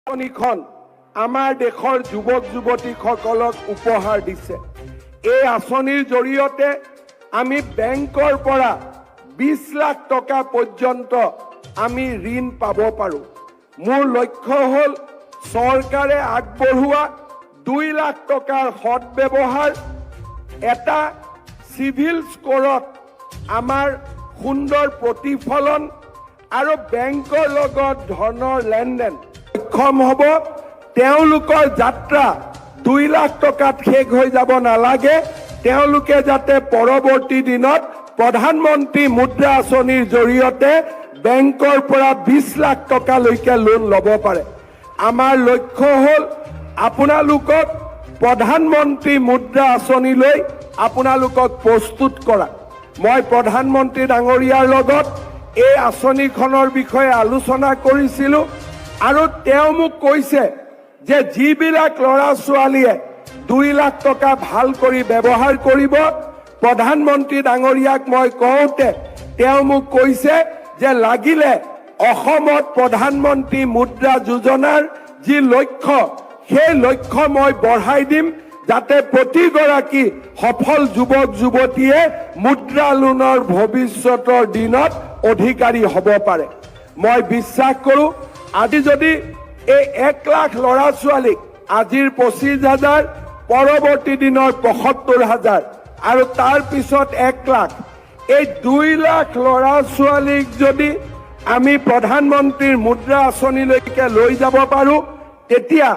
আঁচনিখন আমাৰ দেশৰ যুৱক যুৱতীসকলক উপহাৰ দিছে। এই আঁচনিৰ জৰিয়তে আমি বেংকৰ পৰা 20 লাখ টকা পৰ্যন্ত আমি ঋণ পাব পাৰোঁ। মোৰ লক্ষ্য হ'ল চৰকাৰে আগবঢ়োৱা 2 লাখ টকাৰ সৎব্যৱহাৰ এটা সিভিল স্কোৰত আমাৰ সুন্দৰ প্ৰতিফলন আৰু বেংকৰ লগত ধনৰ লেনদেন সক্ষম হ'ব। তেওঁলোকৰ যাত্ৰা 2 লাখ টকাত শেষ হৈ যাব নালাগে। তেওঁলোকে যাতে পৰৱৰ্তী দিনত প্ৰধানমন্ত্ৰী মুদ্ৰা আঁচনিৰ জৰিয়তে বেংকৰ পৰা 20 লাখ টকালৈকে লোন ল'ব পাৰে। আমাৰ লক্ষ্য হ'ল আপোনালোকক প্ৰধানমন্ত্ৰী মুদ্ৰা আঁচনিলৈ আপোনালোকক প্ৰস্তুত কৰা। মই প্ৰধানমন্ত্ৰী ডাঙৰীয়াৰ লগত এই আঁচনিখনৰ বিষয়ে আলোচনা কৰিছিলোঁ আৰু তেওঁ মোক কৈছে যে যিবিলাক ল'ৰা ছোৱালীয়ে 2 লাখ টকা ভাল কৰি ব্যৱহাৰ কৰিব, প্ৰধানমন্ত্ৰী ডাঙৰীয়াক মই কওঁতে তেওঁ মোক কৈছে যে লাগিলে অসমত প্ৰধানমন্ত্ৰী মুদ্ৰা যোজনাৰ যি লক্ষ্য সেই লক্ষ্য মই বঢ়াই দিম, যাতে প্ৰতিগৰাকী সফল যুৱক যুৱতীয়ে মুদ্ৰা লোনৰ ভৱিষ্যতৰ দিনত অধিকাৰী হ'ব পাৰে। মই বিশ্বাস কৰোঁ আজি যদি এই 1 লাখ ল'ৰা ছোৱালীক আজিৰ 25,000 পৰৱৰ্তী দিনৰ 75,000 আৰু তাৰ পিছত 1 লাখ, এই 2 লাখ ল'ৰা ছোৱালীক যদি আমি প্ৰধানমন্ত্ৰীৰ মুদ্ৰা আঁচনিলৈকে লৈ যাব পাৰোঁ, তেতিয়া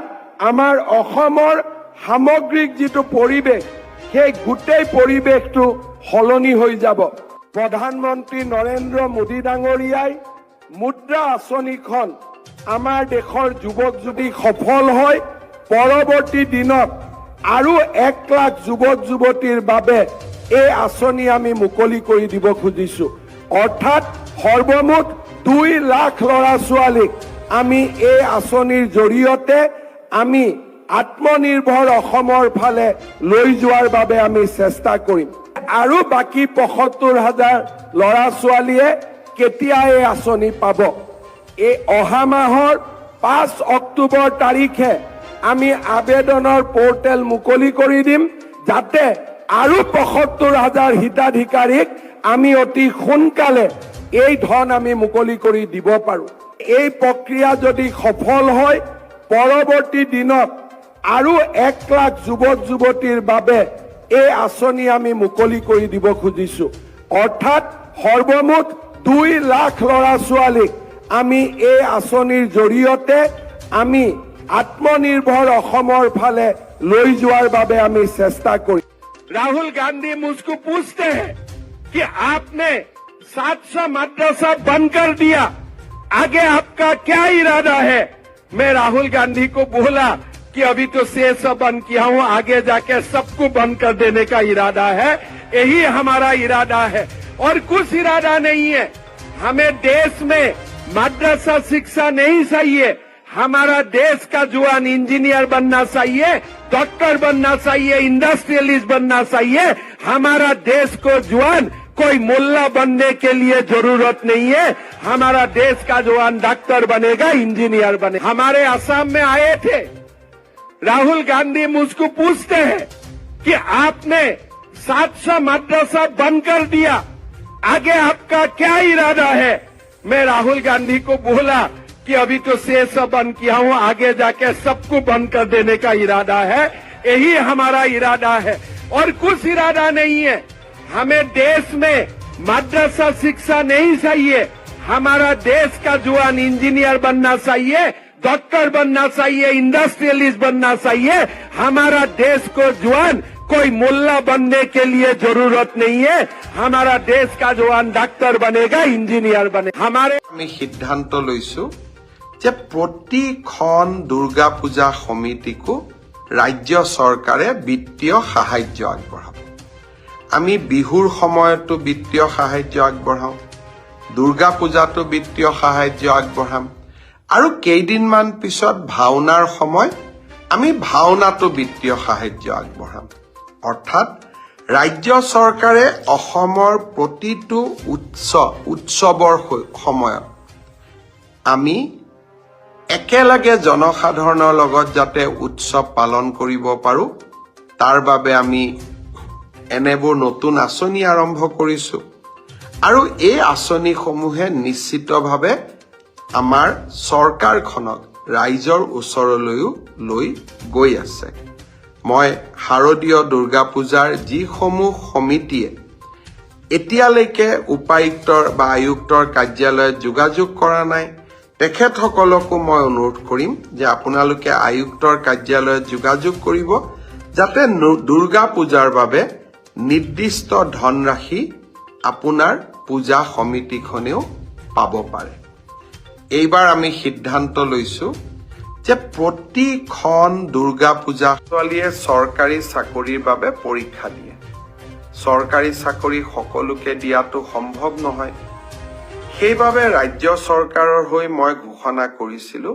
আমাৰ অসমৰ সামগ্ৰিক যিটো পৰিৱেশ সেই গোটেই পৰিৱেশটো সলনি হৈ যাব। প্ৰধানমন্ত্ৰী নৰেন্দ্ৰ মোদী ডাঙৰীয়াই মুদ্ৰা আঁচনিখন আমাৰ দেশৰ যুৱক যুৱতী সফল হয় পৰৱৰ্তী দিনত আৰু 1 লাখ যুৱক যুৱতীৰ বাবে এই আঁচনি আমি মুকলি কৰি দিব খুজিছোঁ। অৰ্থাৎ সৰ্বমুঠ 2 লাখ ল'ৰা ছোৱালীক আমি এই আঁচনিৰ জৰিয়তে আমি আত্মনিৰ্ভৰ অসমৰ ফালে লৈ যোৱাৰ বাবে আমি চেষ্টা কৰিম। আৰু বাকী 75,000 ল'ৰা ছোৱালীয়ে কেতিয়া এই আঁচনি পাব? এই অহা মাহৰ 5 অক্টোবৰ তাৰিখে আমি আবেদনৰ পৰ্টেল মুকলি কৰি দিম, যাতে আৰু 75,000 হিতাধিকাৰীক আমি অতি সোনকালে এই ধন আমি মুকলি কৰি দিব পাৰোঁ। এই প্ৰক্ৰিয়া যদি সফল হয় পৰৱৰ্তী দিনত আৰু 1 লাখ যুৱক যুৱতীৰ বাবে এই আঁচনি আমি মুকলি কৰি দিব খুজিছোঁ। অৰ্থাৎ সৰ্বমুঠ 2 লাখ ল'ৰা ছোৱালীক আমি এই আঁচনিৰ জৰিয়তে আমি আত্মনিৰ্ভৰ অসমৰ ফালে লৈ যোৱাৰ বাবে আমি চেষ্টা কৰিম। राहुल गांधी मुझको पूछते हैं कि आपने 700 मदरसा बंद कर दिया, आगे आपका क्या इरादा है? मैं राहुल गांधी को बोला कि अभी तो 600 बंद किया हूं, आगे जाके सबको बंद कर देने का इरादा है। यही हमारा इरादा है और कुछ इरादा नहीं है। हमें देश में मदरसा शिक्षा नहीं चाहिए। हमारा देश का जुआन इंजीनियर बनना चाहिए, डॉक्टर बनना चाहिए, इंडस्ट्रियलिस्ट बनना चाहिए। हमारा देश को जुआन कोई मुल्ला बनने के लिए जरूरत नहीं है। हमारा देश का जुआन डॉक्टर बनेगा, इंजीनियर बनेगा। हमारे असम में आए थे, राहुल गांधी मुझको पूछते हैं कि आपने 700 मदरसा बंद कर दिया, आगे आपका क्या इरादा है? मैं राहुल गांधी को बोला कि अभी तो 600 बंद किया हूं, आगे जाके सबको बंद कर देने का इरादा है। यही हमारा इरादा है और कुछ इरादा नहीं है। हमें देश में मदरसा शिक्षा नहीं चाहिए। हमारा देश का जुआन इंजीनियर बनना चाहिए, डॉक्टर बनना चाहिए, इंडस्ट्रियलिस्ट बनना चाहिए। हमारा देश को जुआन कोई मुल्ला बनने के लिए जरूरत नहीं है। हमारा देश का जुआन डॉक्टर बनेगा, इंजीनियर बनेगा। हमारे সিদ্ধান্ত লৈছো যে প্ৰতিখন দুৰ্গা পূজা সমিতিকো ৰাজ্য চৰকাৰে বিত্তীয় সাহায্য আগবঢ়াব। আমি বিহুৰ সময়তো বিত্তীয় সাহায্য আগবঢ়াওঁ, দুৰ্গা পূজাতো বিত্তীয় সাহায্য আগবঢ়াম আৰু কেইদিনমান পিছত ভাওনাৰ সময় আমি ভাওনাতো বিত্তীয় সাহায্য আগবঢ়াম। অৰ্থাৎ ৰাজ্য চৰকাৰে অসমৰ প্ৰতিটো উৎসৱৰ সময়ত আমি একেলগে জনসাধাৰণৰ লগত যাতে উৎসৱ পালন কৰিব পাৰো তাৰ বাবে আমি এনেবোৰ নতুন আঁচনি আৰম্ভ কৰিছো আৰু এই আঁচনিসমূহে নিশ্চিতভাৱে আমাৰ চৰকাৰখনক ৰাইজৰ ওচৰলৈও লৈ গৈ আছে। মই শাৰদীয় দুৰ্গা পূজাৰ যিসমূহ সমিতিয়ে এতিয়ালৈকে উপায়ুক্তৰ বা আয়ুক্তৰ কাৰ্যালয়ত যোগাযোগ কৰা নাই তেখেতসকলকো মই অনুৰোধ কৰিম যে আপোনালোকে আয়ুক্তৰ কাৰ্যালয়ত যোগাযোগ কৰিব যাতে দুৰ্গা পূজাৰ বাবে নিৰ্দিষ্ট ধনৰাশি আপোনাৰ পূজা সমিতিখনেও পাব পাৰে। এইবাৰ আমি সিদ্ধান্ত লৈছো যে প্ৰতিখন দুৰ্গা পূজা ছোৱালীয়ে চৰকাৰী চাকৰিৰ বাবে পৰীক্ষা দিয়ে। চৰকাৰী চাকৰি সকলোকে দিয়াটো সম্ভৱ নহয়। সেইবাবে ৰাজ্য চৰকাৰৰ হৈ মই ঘোষণা কৰিছিলো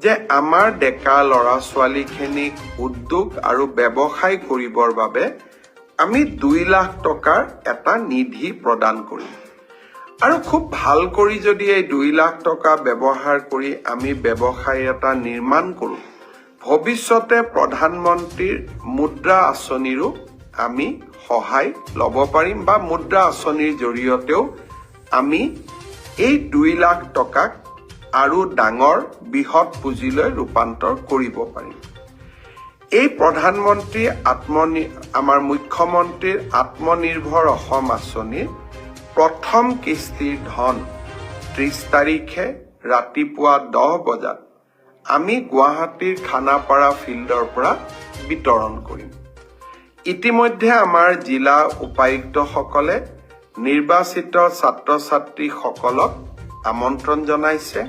যে আমাৰ ডেকা ল'ৰা ছোৱালীখিনিক উদ্যোগ আৰু ব্যৱসায় কৰিবৰ বাবে আমি 2 লাখ টকাৰ এটা নিধি প্ৰদান কৰিম আৰু খুব ভাল কৰি যদি এই 2 লাখ টকা ব্যৱহাৰ কৰি আমি ব্যৱসায় এটা নিৰ্মাণ কৰোঁ ভৱিষ্যতে প্ৰধানমন্ত্ৰীৰ মুদ্ৰা আঁচনিৰো আমি সহায় ল'ব পাৰিম বা মুদ্ৰা আঁচনিৰ জৰিয়তেও আমি এই 2 লাখ টকাক আৰু ডাঙৰ বৃহৎ পুঁজিলৈ ৰূপান্তৰ কৰিব পাৰিম। এই প্ৰধানমন্ত্ৰী আমাৰ মুখ্যমন্ত্ৰীৰ আত্মনিৰ্ভৰ অসম আঁচনিৰ প্ৰথম কিস্তিৰ ধন 30 তাৰিখে ৰাতিপুৱা 10 বজাত আমি গুৱাহাটীৰ খানাপাৰা ফিল্ডৰ পৰা বিতৰণ কৰিম। ইতিমধ্যে আমাৰ জিলা উপায়ুক্তসকলে নিৰ্বাচিত ছাত্ৰ ছাত্ৰীসকলক আমন্ত্ৰণ জনাইছে।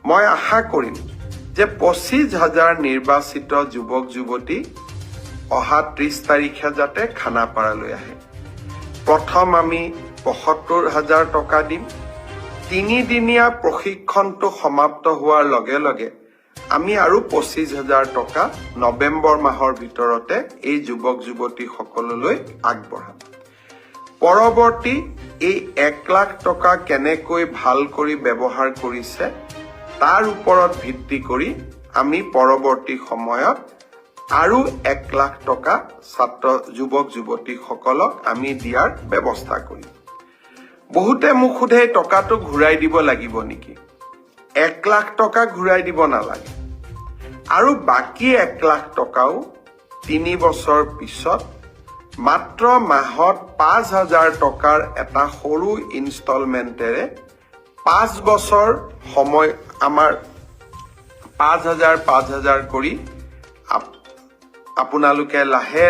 মই আশা কৰিম যে 25,000 নিৰ্বাচিত যুৱক যুৱতী অহা 30 তাৰিখে যাতে খানাপাৰালৈ আহে। প্ৰথম আমি 75,000 টকা দিম। 3 দিনীয়া প্ৰশিক্ষণটো সমাপ্ত হোৱাৰ লগে লগে আমি আৰু 25,000 টকা নৱেম্বৰ মাহৰ ভিতৰতে এই যুৱক যুৱতীসকললৈ আগবঢ়াম। পৰৱৰ্তী এই 1 লাখ টকা কেনেকৈ ভাল কৰি ব্যৱহাৰ কৰিছে তাৰ ওপৰত ভিত্তি কৰি আমি পৰৱৰ্তী সময়ত আৰু 1 লাখ টকা যুৱক যুৱতীসকলক আমি দিয়াৰ ব্যৱস্থা কৰিম। বহুতে মোক সোধে টকাটো ঘূৰাই দিব লাগিব নেকি? 1 লাখ টকা ঘূৰাই দিব নালাগে আৰু বাকী 1 লাখ টকাও 3 বছৰ পিছত মাত্ৰ মাহত 5,000 টকাৰ এটা সৰু ইনষ্টলমেণ্টেৰে 5 বছৰ সময় আমাৰ 5,000 কৰি আপোনালোকে লাহে